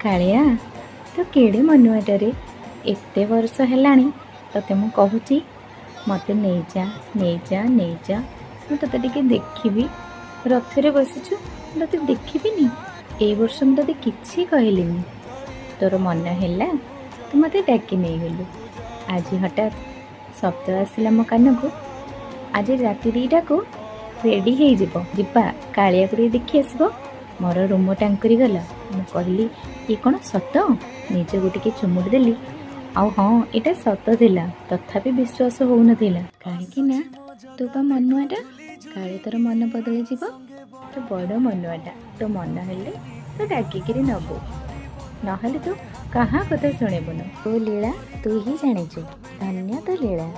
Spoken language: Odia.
କାଳିଆ ତୁ କେଡ଼େ ମନୁଆଟାରେ, ଏତେ ବର୍ଷ ହେଲାଣି ତତେ ମୁଁ କହୁଛି ମୋତେ ନେଇଯା ନେଇଯା ନେଇଯା, ମୁଁ ତତେ ଟିକେ ଦେଖିବି। ରଥରେ ବସିଛୁ, ତତେ ଦେଖିବିନି? ଏଇ ବର୍ଷ ମୁଁ ତତେ କିଛି କହିଲିନି, ତୋର ମନ ହେଲା ତୁ ମୋତେ ଡାକି ନେଇଗଲୁ। ଆଜି ହଠାତ୍ ଶବ୍ଦ ଆସିଲା ମୋ କାନକୁ, ଆଜି ରାତି 2ଟାକୁ ରେଡ଼ି ହେଇଯିବ, ଯିବା କାଳିଆକୁ ଟିକେ ଦେଖି ଆସିବ। ମୋର ରୁମ ଟାଙ୍କୁରି ଗଲା। ମୁଁ କହିଲି ଇଏ କ'ଣ ସତ? ନିଜକୁ ଟିକେ ଚୁମୁଡ଼ି ଦେଲି। ଆଉ ହଁ, ଏଇଟା ସତ ଥିଲା, ତଥାପି ବିଶ୍ୱାସ ହଉନଥିଲା। କାହିଁକି ନା ତୁ ବା ମନୁଆଟା, କାଳେ ତୋର ମନ ବଦଳିଯିବ। ତୁ ବଡ଼ ମନୁଆଟା, ତୋ ମନ ହେଲେ ତୁ ଡାକିକିରି ନେବୁ, ନହେଲେ ତୁ କାହା କଥା ଶୁଣିବୁନୁ। ତୋ ଲୀଳା ତୁ ହିଁ ଜାଣିଛୁ, ଧନ୍ୟ ତୋ ଲୀଳା।